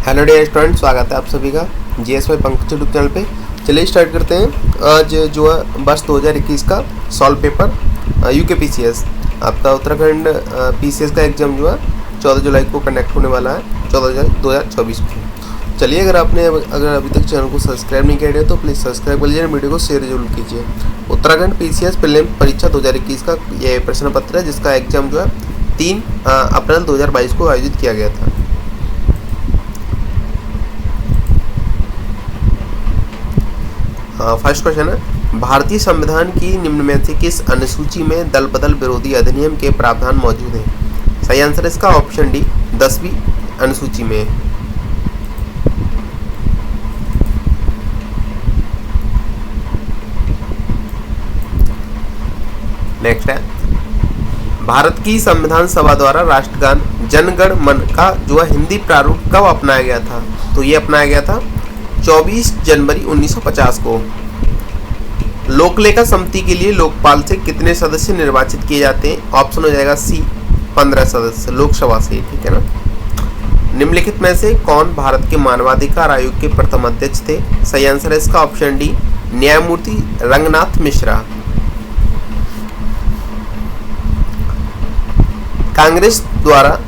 Hello dear student, स्वागत है आप सभी का जीएसवाई पंकज यूट्यूब चैनल पे। चलिए स्टार्ट करते हैं। आज जो है वर्ष 2021 का सॉल्व पेपर यूके पीसीएस, आपका उत्तराखंड पीसीएस का एग्जाम जो है 14 जुलाई को कंडक्ट होने वाला है, 14 जुलाई 2024 को। चलिए, अगर अभी तक चैनल को सब्सक्राइब नहीं किया है तो प्लीज़ सब्सक्राइब कर लीजिए, वीडियो को शेयर जरूर कीजिए। उत्तराखंड पीसीएस प्रीलिम परीक्षा 2021 का ये प्रश्न पत्र है, जिसका एग्जाम जो है 3 अप्रैल 2022 को आयोजित किया गया था। फर्स्ट क्वेश्चन है, भारतीय संविधान की निम्न में से किस अनुसूची में दल बदल विरोधी अधिनियम के प्रावधान मौजूद हैं? सही आंसर इसका ऑप्शन डी, 10वीं अनुसूची में। नेक्स्ट है, भारत की संविधान सभा द्वारा राष्ट्रगान जन गण मन का जो है हिंदी प्रारूप कब अपनाया गया था? तो ये अपनाया गया था 24 जनवरी 1950 को। लोकलेखा समिति के लिए लोकपाल से कितने सदस्य निर्वाचित किए जाते हैं? ऑप्शन हो जाएगा सी, 15 सदस्य लोकसभा से, ठीक है ना। निम्नलिखित में से कौन भारत के मानवाधिकार आयोग के प्रथम अध्यक्ष थे? सही आंसर है इसका ऑप्शन डी, न्यायमूर्ति रंगनाथ मिश्रा। कांग्रेस द्वारा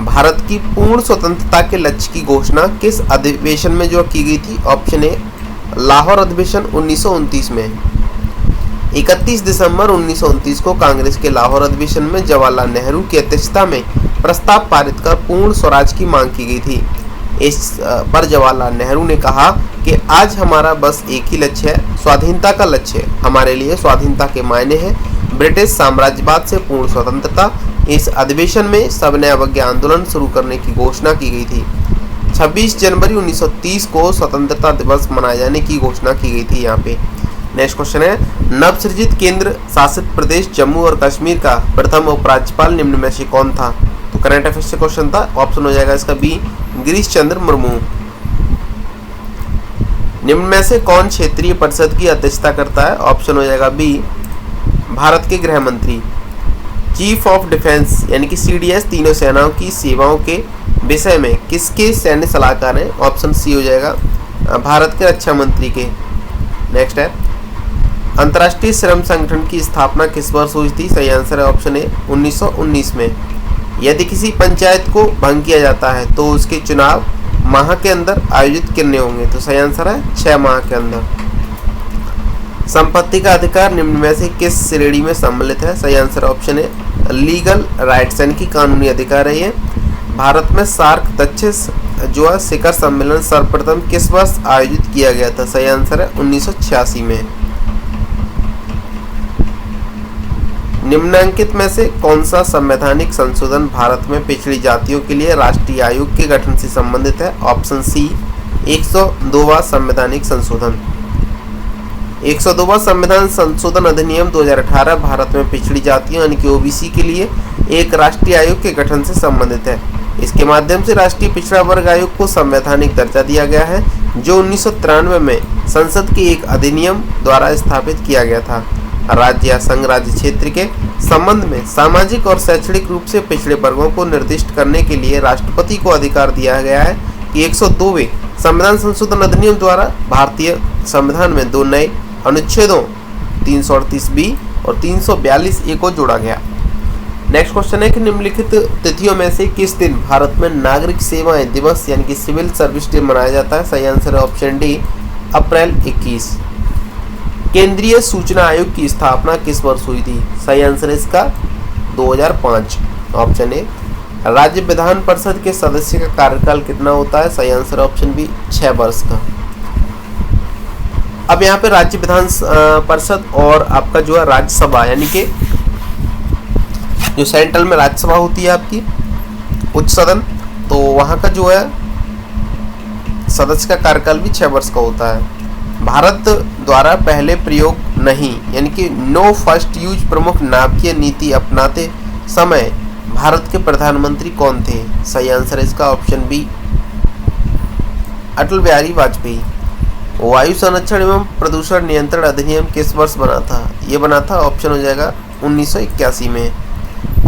भारत की पूर्ण स्वतंत्रता के लक्ष्य की घोषणा किस अधिवेशन में जो की गई थी? ऑप्शन ए, लाहौर अधिवेशन 1929 में। 31 दिसंबर 1929 को कांग्रेस के लाहौर अधिवेशन में जवाहरलाल नेहरू की अध्यक्षता में प्रस्ताव पारित कर पूर्ण स्वराज की मांग की गई थी। इस पर जवाहरलाल नेहरू ने कहा कि आज हमारा बस एक ही लक्ष्य है, स्वाधीनता का लक्ष्य है। हमारे लिए स्वाधीनता के मायने हैं ब्रिटिश साम्राज्यवाद से पूर्ण स्वतंत्रता। इस अधिवेशन में सबने अवज्ञा आंदोलन शुरू करने की घोषणा की गई थी। 26 जनवरी 1930 को स्वतंत्रता दिवस मनाए जाने की घोषणा की गई थी यहाँ पे। नेक्स्ट क्वेश्चन है, नवसृजित केंद्र शासित प्रदेश जम्मू और कश्मीर का प्रथम उपराज्यपाल निम्न में से कौन था? तो करंट अफेयर्स से क्वेश्चन था, ऑप्शन हो जाएगा इसका बी, गिरीश चंद्र मुर्मू। निम्न में से कौन क्षेत्रीय परिषद की अध्यक्षता करता है? ऑप्शन हो जाएगा बी, भारत के गृह मंत्री। चीफ ऑफ डिफेंस यानी कि सीडीएस तीनों सेनाओं की सेवाओं के विषय में किसके सैन्य सलाहकार हैं? ऑप्शन सी हो जाएगा, भारत के रक्षा मंत्री के। नेक्स्ट है, अंतर्राष्ट्रीय श्रम संगठन की स्थापना किस वर्ष हुई थी? सही आंसर है ऑप्शन ए, 1919 में। यदि किसी पंचायत को भंग किया जाता है तो उसके चुनाव माह के अंदर आयोजित करने होंगे। तो सही आंसर है 6 माह के अंदर। संपत्ति का अधिकार निम्न में से किस श्रेणी में सम्मिलित है? सही आंसर ऑप्शन है लीगल राइट्स यानी कि कानूनी अधिकार है ये। भारत में सार्क दक्षिण जो है शिखर सम्मेलन सर्वप्रथम किस वर्ष आयोजित किया गया था? सही आंसर है 1986 में। निम्नलिखित में से कौन सा संवैधानिक संशोधन भारत में पिछड़ी जातियों के लिए राष्ट्रीय आयोग के गठन से संबंधित है? ऑप्शन सी, 102वां संवैधानिक संशोधन। 102वां संविधान संशोधन अधिनियम 2018 भारत में पिछड़ी जातियों यानी कि ओबीसी के लिए एक राष्ट्रीय आयोग के गठन से संबंधित है। इसके माध्यम से राष्ट्रीय पिछड़ा वर्ग आयोग को संवैधानिक दर्जा दिया गया है, जो 1993 में संसद के एक अधिनियम द्वारा स्थापित किया गया था। राज्य या संघ राज्य क्षेत्र के संबंध में सामाजिक और शैक्षणिक रूप से पिछड़े वर्गों को निर्दिष्ट करने के लिए राष्ट्रपति को अधिकार दिया गया है कि 102वें संविधान संशोधन अधिनियम द्वारा भारतीय संविधान में 2 नए अनुच्छेदों 338 बी और 342 ए को जोड़ा गया। नेक्स्ट क्वेश्चन है कि निम्नलिखित तिथियों में से किस दिन भारत में नागरिक सेवाएं दिवस यानी कि सिविल सर्विस डे मनाया जाता है? सही आंसर है ऑप्शन डी, अप्रैल 21। केंद्रीय सूचना आयोग की स्थापना किस वर्ष हुई थी? सही आंसर है इसका 2005, ऑप्शन ए। राज्य विधान परिषद के सदस्य का कार्यकाल कितना होता है? सही आंसर ऑप्शन बी, 6 वर्ष का। अब यहाँ पे राज्य विधान परिषद और आपका जो है राज्यसभा यानी कि जो सेंट्रल में राज्यसभा होती है आपकी उच्च सदन, तो वहाँ का जो है सदस्य का कार्यकाल भी 6 वर्ष का होता है। भारत द्वारा पहले प्रयोग नहीं यानी कि नो फर्स्ट यूज प्रमुख नाभिकीय नीति अपनाते समय भारत के प्रधानमंत्री कौन थे? सही आंसर है इसका ऑप्शन बी, अटल बिहारी वाजपेयी। वायु संरक्षण एवं प्रदूषण नियंत्रण अधिनियम किस वर्ष बना था? ये बना था, ऑप्शन हो जाएगा 1981 में।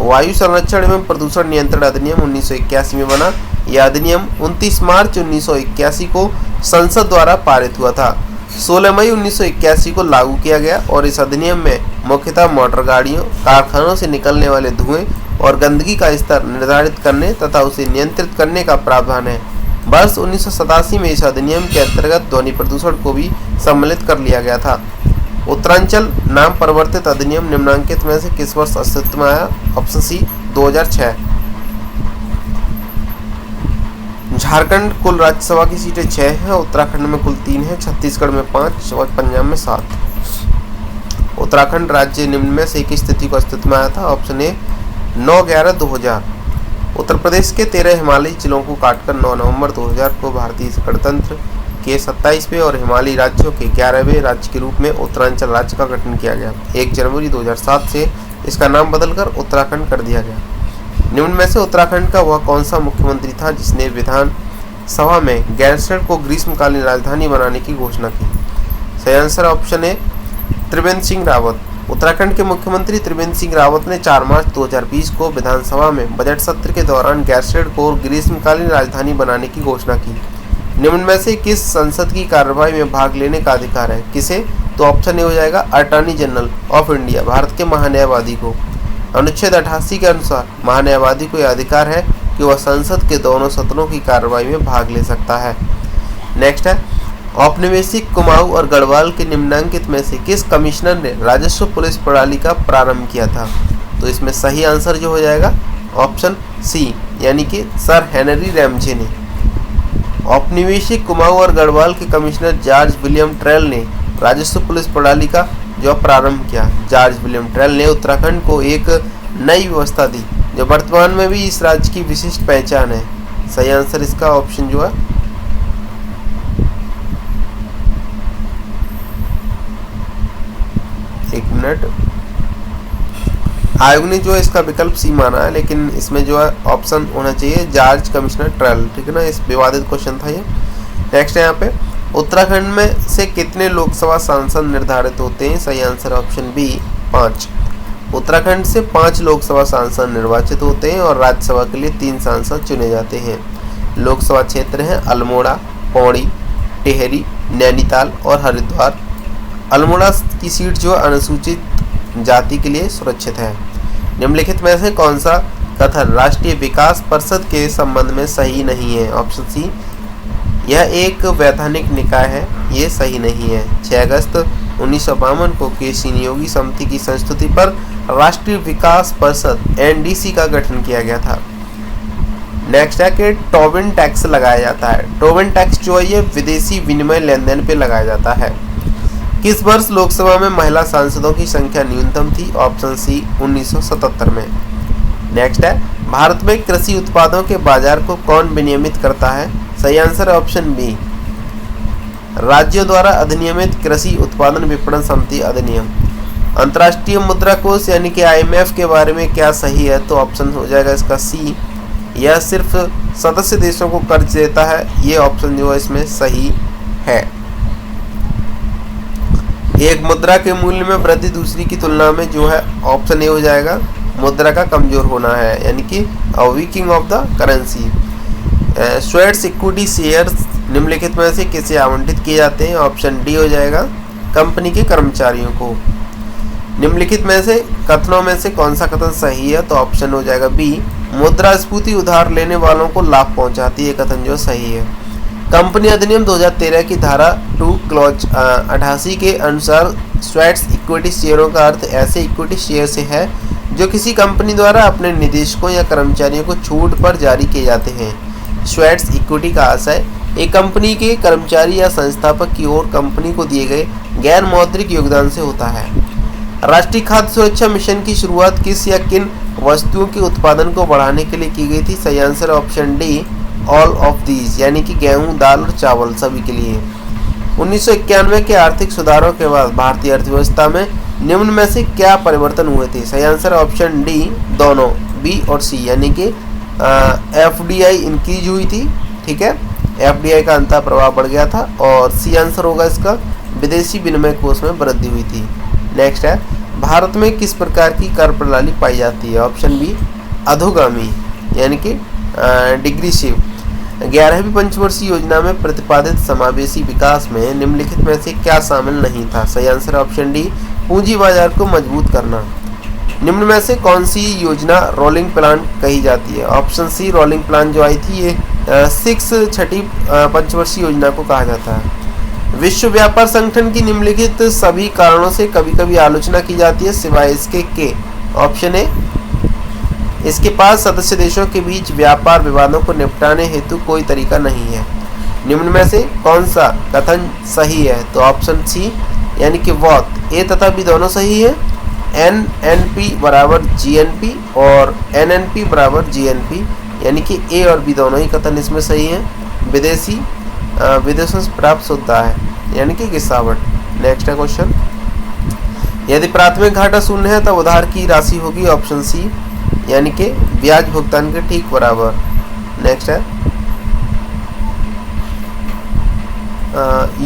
वायु संरक्षण एवं प्रदूषण नियंत्रण अधिनियम 1981 में बना। यह अधिनियम 29 मार्च 1981 को संसद द्वारा पारित हुआ था। 16 मई 1981 को लागू किया गया और इस अधिनियम में मुख्यतः मोटर गाड़ियों, कारखानों से निकलने वाले धुएं और गंदगी का स्तर निर्धारित करने तथा उसे नियंत्रित करने का प्रावधान है। वर्ष 1987 में इस अधिनियम के अंतर्गत ध्वनि प्रदूषण को भी सम्मिलित कर लिया गया था। उत्तरांचल नाम परिवर्तित अधिनियम निम्नलिखित में से किस वर्ष अस्तित्व में आया? Option C 2006। झारखंड कुल राज्यसभा की सीटें 6 हैं, उत्तराखंड में कुल 3 हैं, छत्तीसगढ़ में 5 और पंजाब में 7। उत्तराखंड राज्य निम्न में से एक स्थिति को अस्तित्व में आया था। Option A 9/11/2000। उत्तर प्रदेश के 13 हिमालयी जिलों को काटकर 9 नवंबर 2000 को भारतीय गणतंत्र के 27वें और हिमालयी राज्यों के 11वें राज्य के रूप में उत्तरांचल राज्य का गठन किया गया। 1 जनवरी 2007 से इसका नाम बदलकर उत्तराखंड कर दिया गया। निम्न में से उत्तराखंड का वह कौन सा मुख्यमंत्री था जिसने विधानसभा में गैरसैंण को ग्रीष्मकालीन राजधानी बनाने की घोषणा की? सही answer option A Trivendra Singh Rawat. Uttarakhand के मुख्यमंत्री त्रिवेंद्र सिंह रावत ने 4 मार्च 2020 को विधानसभा में बजट सत्र के दौरान गैरसैंण को ग्रीष्मकालीन राजधानी बनाने की घोषणा की। निम्न में से किस संसद की कार्यवाही में भाग लेने का अधिकार है? किसे? तो ऑप्शन ए हो जाएगा attorney general of India, Bharat के महान्यायवादी को। अनुच्छेद 88 के अनुसार महान्यायवादी को यह अधिकार है कि वह संसद के दोनों सदनों की कार्यवाही में भाग ले सकता है। नेक्स्ट है औपनिवेशिक कुमाऊं और गढ़वाल के निम्नलिखित में से किस कमिश्नर ने राजस्व पुलिस प्रणाली का प्रारंभ किया था? तो इसमें सही आंसर जो हो जाएगा ऑप्शन सी यानी कि सर हेनरी रैमजे ने। औपनिवेशिक कुमाऊं और गढ़वाल के कमिश्नर जॉर्ज विलियम ट्रेल ने राजस्व पुलिस प्रणाली का जो प्रारंभ किया। जॉर्ज विलियम ट्रेल ने उत्तराखंड को एक नई व्यवस्था दी जो वर्तमान में भी इस राज्य की विशिष्ट पहचान है। सही आंसर इसका ऑप्शन जो है एक मिनट, आयोग ने जो है इसका विकल्प सी माना है, लेकिन इसमें जो है ऑप्शन होना चाहिए जॉर्ज कमिश्नर ट्रेल। ठीक है ना, इस विवादित क्वेश्चन था ये। नेक्स्ट है यहाँ पे उत्तराखंड में से कितने लोकसभा सांसद निर्धारित होते हैं? सही आंसर ऑप्शन बी 5। उत्तराखंड से 5 लोकसभा सांसद निर्वाचित होते हैं और राज्यसभा के लिए 3 सांसद चुने जाते हैं। लोकसभा क्षेत्र हैं अल्मोड़ा, पौड़ी, टिहरी, नैनीताल और हरिद्वार। अल्मोड़ा की सीट जो अनुसूचित जाति के लिए सुरक्षित है। निम्नलिखित में से कौन सा कथन राष्ट्रीय विकास परिषद के संबंध में सही नहीं है? ऑप्शन सी यह एक वैधानिक निकाय है, ये सही नहीं है। 6 अगस्त 1952 को केसी नियोगी समिति की संस्तुति पर राष्ट्रीय विकास परिषद एनडीसी का गठन किया गया था। नेक्स्ट है कि टोबिन टैक्स लगाया जाता है। टोबिन टैक्स जो है ये विदेशी विनिमय लेन देन पे लगाया जाता है। किस वर्ष लोकसभा में महिला सांसदों की संख्या न्यूनतम थी? ऑप्शन सी 1977 में। नेक्स्ट है भारत में कृषि उत्पादों के बाजार को कौन विनियमित करता है? सही आंसर ऑप्शन बी राज्यों द्वारा अधिनियमित कृषि उत्पादन विपणन समिति अधिनियम। अंतर्राष्ट्रीय मुद्रा कोष यानी कि IMF के बारे में क्या सही है? तो ऑप्शन हो जाएगा इसका सी यह सिर्फ सदस्य देशों को कर्ज देता है। ये ऑप्शन जो है इसमें सही है। एक मुद्रा के मूल्य में वृद्धि दूसरी की तुलना में जो है ऑप्शन ए हो जाएगा मुद्रा का कमजोर होना है, यानी कि weakening of the currency. Sweats equity shares निम्नलिखित में से किसे आवंटित किए जाते हैं? ऑप्शन डी हो जाएगा कंपनी के कर्मचारियों को। निम्नलिखित में से कथनों में से कौन सा कथन सही है? तो ऑप्शन हो जाएगा बी मुद्रास्फीति उधार लेने वालों को लाभ पहुंचाती है, कथन जो सही है। कंपनी अधिनियम 2013 की धारा 2 क्लॉज 88 के अनुसार स्वेट्स इक्विटी शेयरों का अर्थ ऐसे इक्विटी शेयर से है जो किसी कंपनी द्वारा अपने निदेशकों या कर्मचारियों को छूट पर जारी किए जाते हैं। स्वेट्स इक्विटी का आशय एक कंपनी के कर्मचारी या संस्थापक की ओर कंपनी को दिए गए गैर मौद्रिक योगदान से होता है। राष्ट्रीय खाद्य सुरक्षा मिशन की शुरुआत किस या किन वस्तुओं के उत्पादन को बढ़ाने के लिए की गई थी? सही answer option D all of these, यानी कि गेहूं, दाल और चावल सभी के लिए। 1991 के आर्थिक सुधारों के बाद भारतीय अर्थव्यवस्था में निम्न में से क्या परिवर्तन हुए थे? सही आंसर ऑप्शन डी दोनों, बी और सी, यानी कि FDI इंक्रीज हुई थी। ठीक है, FDI का अंतर प्रभाव बढ़ गया था। और सी आंसर होगा इसका विदेशी विनिमय कोष में वृद्धि हुई थी। नेक्स्ट है भारत में किस प्रकार की कर प्रणाली पाई जाती है? ऑप्शन बी अधोगामी यानी कि डिग्रेसिव। 11वीं पंचवर्षीय योजना में प्रतिपादित समावेशी विकास में निम्नलिखित में से क्या शामिल नहीं था? सही आंसर है ऑप्शन डी पूंजी बाजार को मजबूत करना। निम्न में से कौन सी योजना रोलिंग प्लान कही जाती है? ऑप्शन सी रोलिंग प्लान जो आई थी ये छठी पंचवर्षीय योजना को कहा जाता है। विश्व व्यापार संगठन की निम्नलिखित सभी कारणों से कभी कभी आलोचना की जाती है सिवाय इसके के? ऑप्शन ए इसके पास सदस्य देशों के बीच व्यापार विवादों को निपटाने हेतु कोई तरीका नहीं है। निम्न में से कौन सा कथन सही है? तो ऑप्शन सी यानी कि वॉट। ए तथा बी दोनों सही है। NNP बराबर GNP और NNP बराबर GNP यानी कि ए और बी दोनों ही कथन इसमें सही हैं। विदेशों से प्राप्त होता है यानी कि गिरावट। नेक्स्ट है क्वेश्चन, यदि प्राथमिक घाटा शून्य है तब उधार की राशि होगी ऑप्शन सी यानी कि ब्याज भुगतान के ठीक बराबर। नेक्स्ट है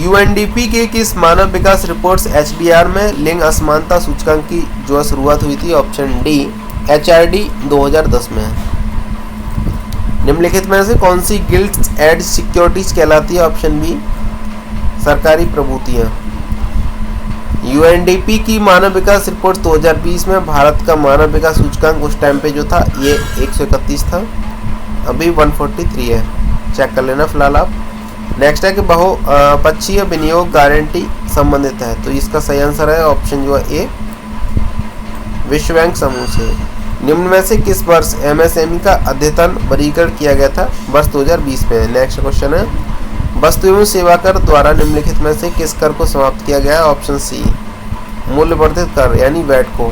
UNDP के किस मानव विकास रिपोर्ट्स HDR में लिंग असमानता सूचकांक की जो शुरुआत हुई थी? ऑप्शन डी HRD 2010 में। निम्नलिखित में से कौन सी गिल्ड्स एड सिक्योरिटीज कहलाती है? ऑप्शन बी सरकारी प्रभूतियां। UNDP की मानव विकास रिपोर्ट 2020 में भारत का मानव विकास सूचकांक उस टाइम पे जो था ये 131 था, अभी 143 है, चेक कर लेना फिलहाल आप। नेक्स्ट है कि बहुपक्षीय विनियोग गारंटी संबंधित है, तो इसका सही आंसर है ऑप्शन जो है ए विश्व बैंक समूह से। निम्न में से किस वर्ष MSME का अद्यतन वर्गीकरण किया गया था? वर्ष 2020 में। नेक्स्ट क्वेश्चन है वस्तु एवं सेवा कर द्वारा निम्नलिखित में से किस कर को समाप्त किया गया है? ऑप्शन सी मूल्यवर्धित कर यानी वैट को।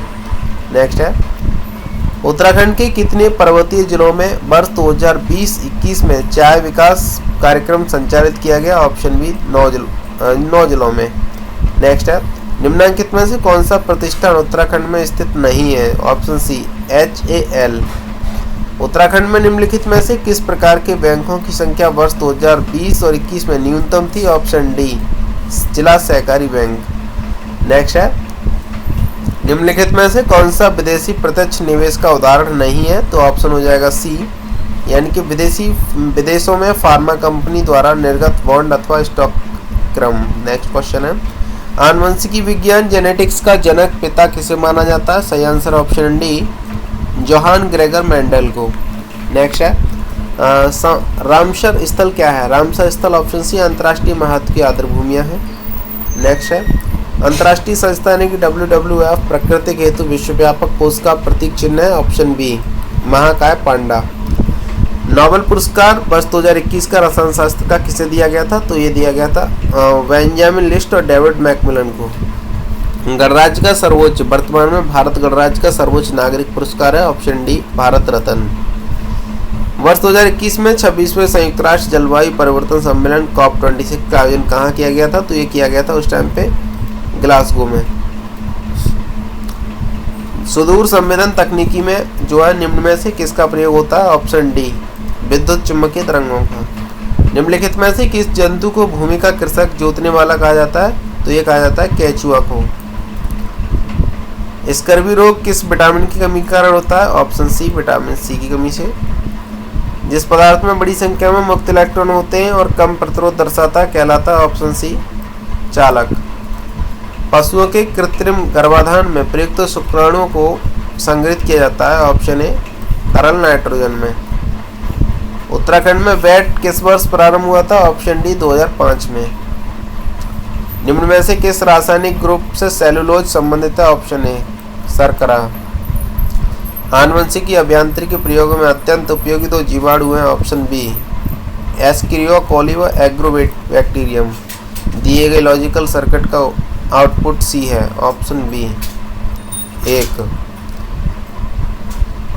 नेक्स्ट है उत्तराखंड के कितने पर्वतीय जिलों में वर्ष 2020-21 में चाय विकास कार्यक्रम संचालित किया गया? ऑप्शन बी 9 जिलों में। नेक्स्ट है निम्नलिखित में से कौन सा प्रतिष्ठान उत्तराखंड में स्थित नहीं है? Option C HAL। उत्तराखंड में निम्नलिखित में से किस प्रकार के बैंकों की संख्या वर्ष 2020 और 21 में न्यूनतम थी? ऑप्शन डी जिला सहकारी बैंक। नेक्स्ट है निम्नलिखित में से कौन सा विदेशी प्रत्यक्ष निवेश का उदाहरण नहीं है? तो ऑप्शन हो जाएगा सी यानी कि विदेशों में फार्मा कंपनी द्वारा निर्गत बॉन्ड अथवा स्टॉक क्रम। नेक्स्ट क्वेश्चन है आनुवंशिकी विज्ञान जेनेटिक्स का जनक पिता किसे माना जाता है? सही answer option D Johann Gregor Mendel को। नेक्स्ट है रामसर स्थल क्या है? रामसर स्थल ऑप्शन सी अंतर्राष्ट्रीय महत्व की आर्द्रभूमियां हैं। नेक्स्ट है अंतर्राष्ट्रीय संस्था यानी कि WWF प्राकृतिक हेतु विश्वव्यापक कोष का प्रतीक चिन्ह है? ऑप्शन बी महाकाय पांडा। नोबेल पुरस्कार वर्ष 2021 का रसायन शास्त्र का किसे दिया गया था? तो ये दिया गया था बेंजामिन लिस्ट और डेविड मैकमिलन को। गणराज्य का सर्वोच्च वर्तमान में भारत गणराज्य का सर्वोच्च नागरिक पुरस्कार है? Option D Bharat Ratna. वर्ष 2021 में 26वें संयुक्त राष्ट्र जलवायु परिवर्तन सम्मेलन COP26 का आयोजन कहाँ किया गया था? तो ये किया गया था उस टाइम पे ग्लासगो में। सुदूर संवेदन तकनीकी में जो है निम्न में से किसका प्रयोग होता है? ऑप्शन डी विद्युत चुम्बकीय तरंगों का। निम्नलिखित में से किस जंतु को भूमि का कृषक जोतने वाला कहा जाता है? तो ये कहा जाता है केचुआ को। स्कर्वी रोग किस विटामिन की कमी के कारण होता है? ऑप्शन सी विटामिन सी की कमी से। जिस पदार्थ में बड़ी संख्या में मुक्त इलेक्ट्रॉन होते हैं और कम प्रतिरोध दर्शाता है कहलाता है? ऑप्शन सी चालक। पशुओं के कृत्रिम गर्भाधान में प्रयुक्त शुक्राणुओं को संग्रहित किया जाता है? ऑप्शन ए तरल नाइट्रोजन में। उत्तराखंड में वैट किस वर्ष प्रारंभ हुआ था? ऑप्शन डी 2005 में। निम्न में से किस रासायनिक ग्रुप से सेलुलोज संबंधित है? ऑप्शन ए शर्करा। आनुवंशिकी अभियांत्रिकी प्रयोगों में अत्यंत उपयोगी दो जीवाणु हैं? ऑप्शन बी एस्क्रियो कोली व एग्रोबैक्टीरियम। दिए गए लॉजिकल सर्किट का आउटपुट सी है? Option B 1।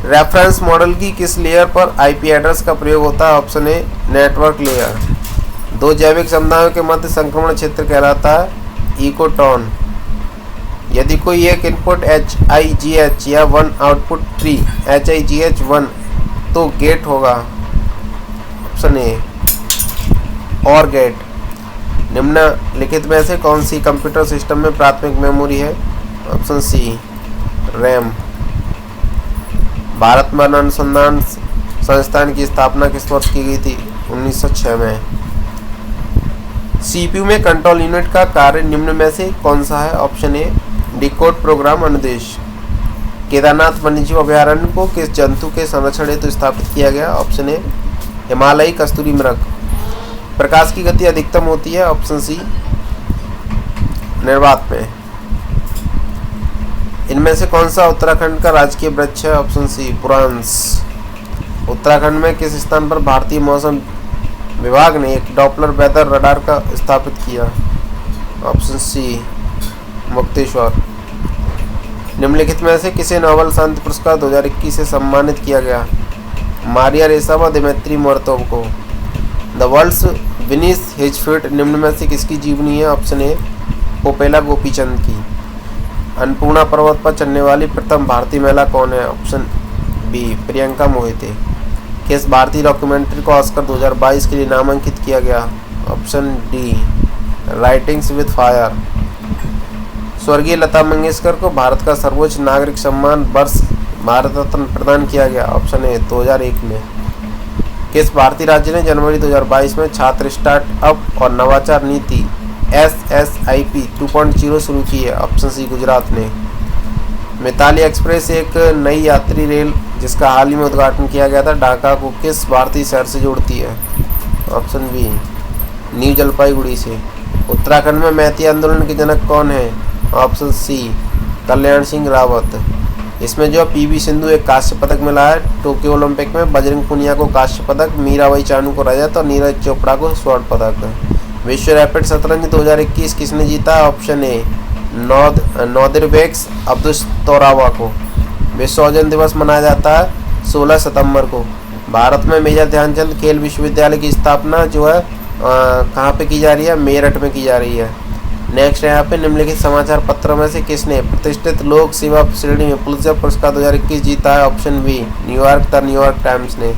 रेफरेंस मॉडल की किस लेयर पर IP एड्रेस का प्रयोग होता है? Option a network layer. दो जैविक समुदायों के मध्य संक्रमण क्षेत्र कहलाता है इकोटॉन। यदि कोई एक इनपुट HIGH या 1 आउटपुट ट्री HIGH1 तो गेट होगा? ऑप्शन ए और गेट। निम्नलिखित में से कौन सी कंप्यूटर सिस्टम में प्राथमिक मेमोरी है? Option C RAM. भारत में अनुसंधान संस्थान की स्थापना किस वर्ष की गई थी? 1906 में। सीपीयू में कंट्रोल यूनिट का कार्य निम्न में से कौन सा है? ऑप्शन ए डिकोड प्रोग्राम अनुदेश। केदारनाथ वन्यजीव अभयारण्य को किस जंतु के संरक्षण हेतु स्थापित किया गया? ऑप्शन ए हिमालयी कस्तूरी मृग। प्रकाश की गति अधिकतम होती है? ऑप्शन सी निर्वात में। इनमें से कौन सा उत्तराखंड का राजकीय वृक्ष है? Option C पुरांस। उत्तराखंड में किस स्थान पर भारतीय मौसम विभाग ने एक डॉपलर वेदर रडार का स्थापित किया? Option C Mukteshwar. निम्नलिखित में से किसे नोबेल शांति पुरस्कार 2021 से सम्मानित किया गया? मारिया रेसा व दिमित्री मोरतोव को। द वर्ल्ड्स विनीस हिचफील्ड निम्न में से किसकी जीवनी है? ऑप्शन ए पोपेला गोपीचंद की। अन्नपूर्णा पर्वत पर चढ़ने वाली प्रथम भारतीय महिला कौन है? Option B Priyanka Mohite. किस भारतीय डॉक्यूमेंट्री को ऑस्कर 2022 के लिए नामांकित किया गया? Option D writings with fire. स्वर्गीय लता मंगेशकर को भारत का सर्वोच्च नागरिक सम्मान वर्ष भारत रत्न प्रदान किया गया? ऑप्शन ए 2001 में। किस भारतीय राज्य ने जनवरी 2022 में छात्र स्टार्टअप और नवाचार नीति SSIP 2.0 शुरू की है? ऑप्शन सी गुजरात ने। मिताली एक्सप्रेस एक नई यात्री रेल जिसका हाल ही में उद्घाटन किया गया था ढाका को किस भारतीय शहर से जोड़ती है? ऑप्शन बी न्यू जलपाईगुड़ी से। उत्तराखंड में मैती आंदोलन के जनक कौन है? Option C Kalyan Singh Rawat. इसमें जो PV सिंधु एक कांस्य पदक मिला है टोक्यो ओलंपिक में, बजरंग पुनिया को कांस्य पदक, मीराबाई चानू को रजत और नीरज चोपड़ा को स्वर्ण पदक। विश्व रैपिड शतरंज 2021 किसने जीता? ऑप्शन ए नोदिरबेक्स अब्दुस्तोरावा को। विश्व ओजोन दिवस मनाया जाता है 16 सितंबर को। भारत में मेजर ध्यानचंद खेल विश्वविद्यालय की स्थापना जो है कहाँ पे की जा रही है? मेरठ में की जा रही है। नेक्स्ट है यहाँ पे निम्नलिखित समाचार पत्रों में से किसने प्रतिष्ठित लोक सेवा श्रेणी में पुलित्जर पुरस्कार 2021 जीता है? ऑप्शन बी न्यूयॉर्क टाइम्स ने।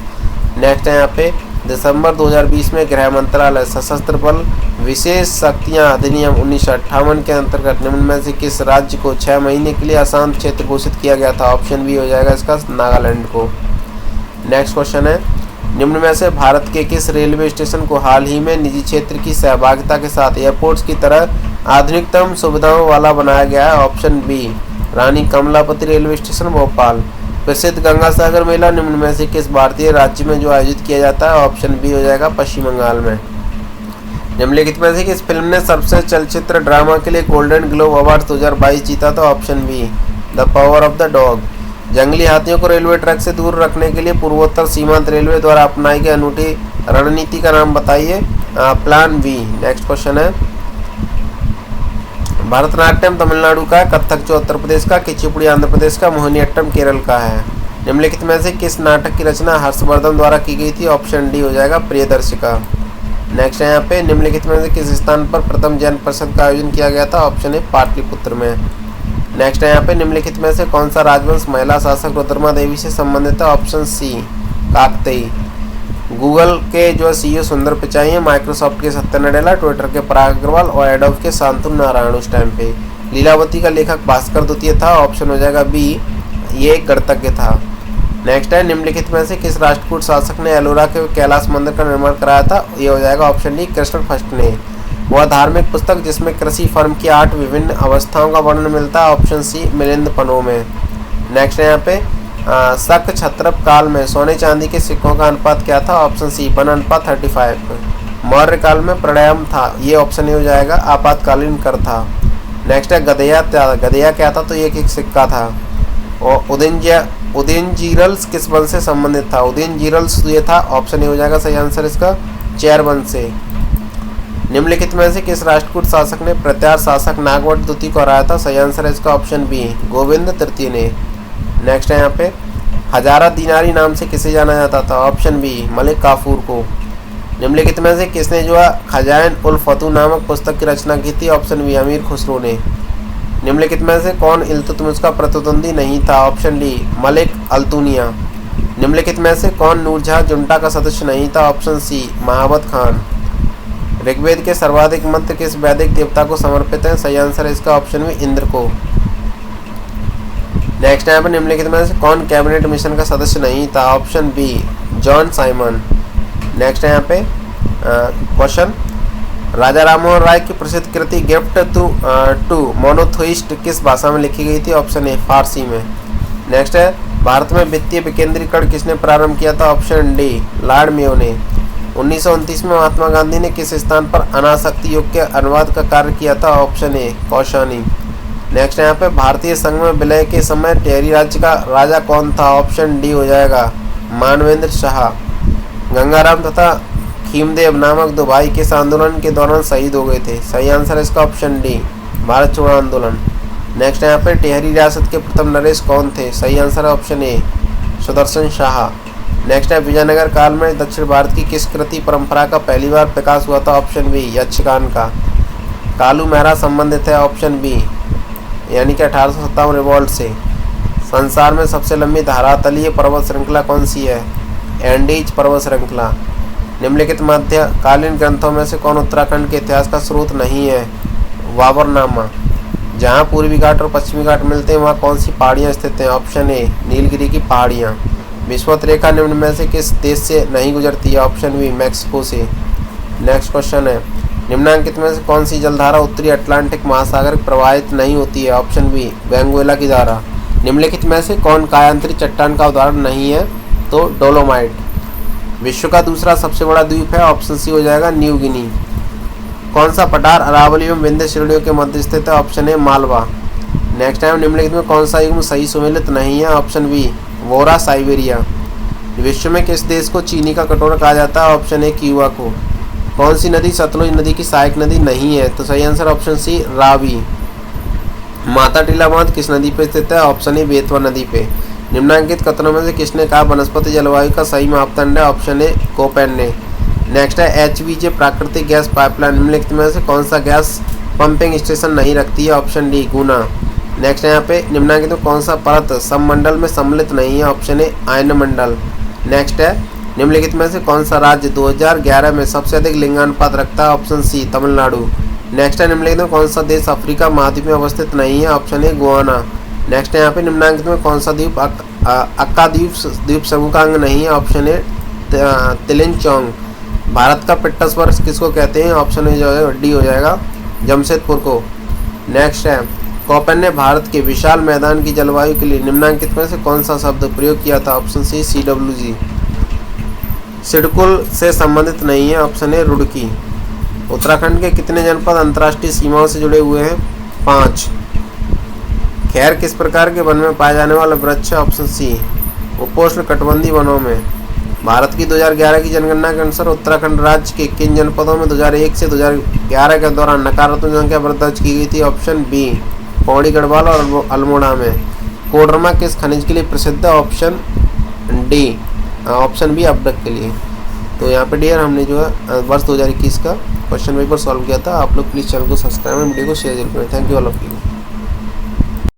नेक्स्ट है यहाँ पे दिसंबर 2020 में गृह मंत्रालय सशस्त्र बल विशेष शक्तियाँ अधिनियम 1958 के अंतर्गत निम्न में से किस राज्य को 6 महीने के लिए अशांत क्षेत्र घोषित किया गया था? ऑप्शन बी हो जाएगा इसका नागालैंड को। नेक्स्ट क्वेश्चन है निम्न में से भारत के किस रेलवे स्टेशन को हाल ही में निजी क्षेत्र की सहभागिता के साथ एयरपोर्ट्स की तरह आधुनिकतम सुविधाओं वाला बनाया गया है? ऑप्शन बी रानी कमलापति रेलवे स्टेशन भोपाल। प्रसिद्ध गंगा सागर मेला निम्न में से किस भारतीय राज्य में जो आयोजित किया जाता है? ऑप्शन बी हो जाएगा पश्चिम बंगाल में। निम्नलिखित में से किस फिल्म ने सबसे चलचित्र ड्रामा के लिए गोल्डन ग्लोब अवार्ड 2022 जीता था? Option be the power of the dog. जंगली हाथियों को रेलवे ट्रैक से दूर रखने के लिए पूर्वोत्तर सीमांत रेलवे द्वारा अपनाई गई अनूठी रणनीति का नाम बताइए? Plan B. नेक्स्ट क्वेश्चन है भरतनाट्यम तमिलनाडु का है, कथक जो उत्तर प्रदेश का, कुचिपुड़ी आंध्र प्रदेश का, मोहिनीअट्टम केरल का है। निम्नलिखित में से किस नाटक की रचना हर्षवर्धन द्वारा की गई थी? ऑप्शन डी हो जाएगा प्रियदर्शिका। नेक्स्ट है यहाँ पे निम्नलिखित में से किस स्थान पर प्रथम जैन परिषद का आयोजन किया गया था? ऑप्शन ए पाटलिपुत्र में। नेक्स्ट है यहाँ पे निम्नलिखित में से कौन सा राजवंश महिला शासक रुद्रमा देवी से संबंधित है? Option C Kakatiya. गूगल के जो CEO सुंदर पिचाई हैं, माइक्रोसॉफ्ट के सत्या नडेला, ट्विटर के पराग अग्रवाल और एडोब के शांतनु नारायण उस टाइम पे। लीलावती का लेखक भास्कर द्वितीय था। ऑप्शन हो जाएगा बी ये एक गणतज्ञ था। नेक्स्ट है निम्नलिखित में से किस राष्ट्रकूट शासक ने एलोरा के कैलाश मंदिर का निर्माण कराया था? ये हो जाएगा ऑप्शन डी कृष्ण फर्स्ट ने। वह धार्मिक पुस्तक जिसमें कृषि फर्म की 8 विभिन्न अवस्थाओं का वर्णन मिलता है? ऑप्शन सी मिलिंद पनो में। नेक्स्ट है यहाँ पे शक क्षत्रप काल में सोने चांदी के सिक्कों का अनुपात क्या था? ऑप्शन सी 1:35। मौर्य काल में प्राणायाम था। ये ऑप्शन ए हो जाएगा आपातकालीन कर था। नेक्स्ट है गधेया क्या था? तो ये एक सिक्का था। और उदयनजीरल्स किस वंश से संबंधित था? उदयनजीरल्स ये था। ऑप्शन ए हो जाएगा सही आंसर इसका चेर वंश से। निम्नलिखित में से किस राष्ट्रकूट शासक ने प्रत्यार शासक नागवट द्वितीय को हराया था? सही आंसर है इसका ऑप्शन बी गोविंद तृतीय ने। नेक्स्ट है यहाँ पे हजारा दीनारी नाम से किसे जाना जाता था? ऑप्शन बी मलिक काफूर को। निम्नलिखित में से किसने जो है खजाइन उल फतू नामक पुस्तक की रचना की थी? ऑप्शन बी अमीर खुसरो ने। निम्नलिखित में से कौन इल्तुतमिश का प्रतिद्वंदी नहीं था? Option D Malik Altunia. निम्नलिखित में से कौन नूरजहाँ जुंटा का सदस्य नहीं था? Option C Mahabat Khan. ऋग्वेद के सर्वाधिक मंत्र किस वैदिक देवता को समर्पित हैं? सही आंसर है इसका ऑप्शन में इंद्र को। नेक्स्ट यहाँ पे निम्नलिखित में से कौन कैबिनेट मिशन का सदस्य नहीं था? Option B John Simon. Next है यहाँ पे क्वेश्चन, राजा राममोहन राय की प्रसिद्ध कृति गिफ्ट टू मोनोथोइस्ट किस भाषा में लिखी गई थी? ऑप्शन ए फारसी में। नेक्स्ट है, भारत में वित्तीय विकेंद्रीकरण किसने प्रारंभ किया था? ऑप्शन डी लॉर्ड मेयो ने। 1929 में महात्मा गांधी ने किस स्थान पर अनासक्ति योग के अनुवाद का कार्य किया था? Option A Kaushani. नेक्स्ट यहाँ पे, भारतीय संघ में विलय के समय टेहरी राज्य का राजा कौन था? ऑप्शन डी हो जाएगा मानवेंद्र शाह। गंगाराम तथा खीमदेव नामक दो भाई किस आंदोलन के दौरान शहीद हो गए थे? सही आंसर इसका ऑप्शन डी भारत छोड़ो आंदोलन। नेक्स्ट यहाँ पे, टेहरी रियासत के प्रथम नरेश कौन थे? सही आंसर है ऑप्शन ए सुदर्शन शाह। नेक्स्ट है, विजयनगर काल में दक्षिण भारत की किस कृति परंपरा का पहली बार प्रकाश हुआ था? ऑप्शन बी यक्षगान का। कालू मेहरा संबंधित है ऑप्शन बी यानी कि 1857 रिवॉल्ट से। संसार में सबसे लंबी धरातलीय पर्वत श्रृंखला कौन सी है? एंडीज पर्वत श्रृंखला। निम्नलिखित मध्यकालीन ग्रंथों में से कौन उत्तराखंड के इतिहास का स्रोत नहीं है? बाबरनामा। जहाँ पूर्वी घाट और पश्चिमी घाट मिलते हैं वहाँ कौन सी पहाड़ियाँ स्थित हैं? ऑप्शन ए नीलगिरी की पहाड़ियाँ। विषुवत रेखा निम्न में से किस देश से नहीं गुजरती है? ऑप्शन बी मैक्सिको से। नेक्स्ट क्वेश्चन है, निम्नांकित में से कौन सी जलधारा उत्तरी अटलांटिक महासागर प्रवाहित नहीं होती है? ऑप्शन बी वेंगुएला की धारा। निम्नलिखित में से कौन कायांतरित चट्टान का उदाहरण नहीं है? तो डोलोमाइट। विश्व का दूसरा सबसे बड़ा द्वीप है? ऑप्शन सी हो जाएगा न्यू गिनी। कौन सा पठार अरावली एवं विंध्य श्रेणियों के मध्य स्थित है? Option A Malwa. Next time, निम्नलिखित में कौन सा युग्म सही सुमेलित नहीं है? ऑप्शन बी वोरा साइबेरिया। विश्व में किस देश को चीनी का कटोरा कहा जाता है? ऑप्शन ए क्यूबा को। कौन सी नदी सतलुज नदी की सहायक नदी नहीं है? तो सही answer option C Ravi. Mata Tila बांध किस नदी पे स्थित है? ऑप्शन ए बेतवा नदी पे। निम्नांकित कथनों में से किसने कहा वनस्पति जलवायु का सही मापदंड है? ऑप्शन ए कोपेन ने। नेक्स्ट है, एचवीजे प्राकृतिक गैस पाइपलाइन निम्नलिखित में से कौन सा गैस पंपिंग स्टेशन नहीं रखती है? ऑप्शन डी गुना। नेक्स्ट है यहाँ पे, निम्नांकित में कौन सा परत सममंडल में सम्मिलित नहीं है? ऑप्शन ए आयनमंडल। नेक्स्ट है, निम्नलिखित में से कौन सा राज्य 2011 में सबसे अधिक लिंगानुपात रखता है? Option C Tamil Nadu. नेक्स्ट है, निम्नलिखित में कौन सा देश अफ्रीका महाद्वीप में अवस्थित नहीं है? ऑप्शन ए गोवाना। नेक्स्ट है यहाँ पे, निम्नांकित में कौन सा द्वीप अक्का द्वीप समूह का अंग नहीं है? ऑप्शन ए तिलिनचोंग। भारत का पिट्टसवर्ग किसको कहते हैं? ऑप्शन डी हो जाएगा जमशेदपुर को। नेक्स्ट है, कोपेन ने भारत के विशाल मैदान की जलवायु के लिए निम्नांकित में से कौन सा शब्द प्रयोग किया था? ऑप्शन सी CWG। सिडकुल से संबंधित नहीं है? ऑप्शन ए रुड़की। उत्तराखंड के कितने जनपद अंतर्राष्ट्रीय सीमाओं से जुड़े हुए हैं? 5। खैर किस प्रकार के वन में पाया जाने वाला वृक्ष है? ऑप्शन सी उपोष्ण कटिबंधीय वनों में। भारत की 2011 की जनगणना के अनुसार उत्तराखंड राज्य के किन जनपदों में 2001 से 2011 के दौरान नकारात्मक जनसंख्या वृद्धि दर्ज की गई थी? ऑप्शन बी पौड़ी गढ़वाल और अल्मोड़ा में। कोडरमा किस खनिज के लिए प्रसिद्ध है? ऑप्शन डी ऑप्शन बी अपडक के लिए। तो यहाँ पे डियर हमने जो है वर्ष 2021 का क्वेश्चन पेपर सॉल्व किया था। आप लोग प्लीज़ चैनल को सब्सक्राइब और वीडियो को शेयर जरूर करें। Thank you all of you.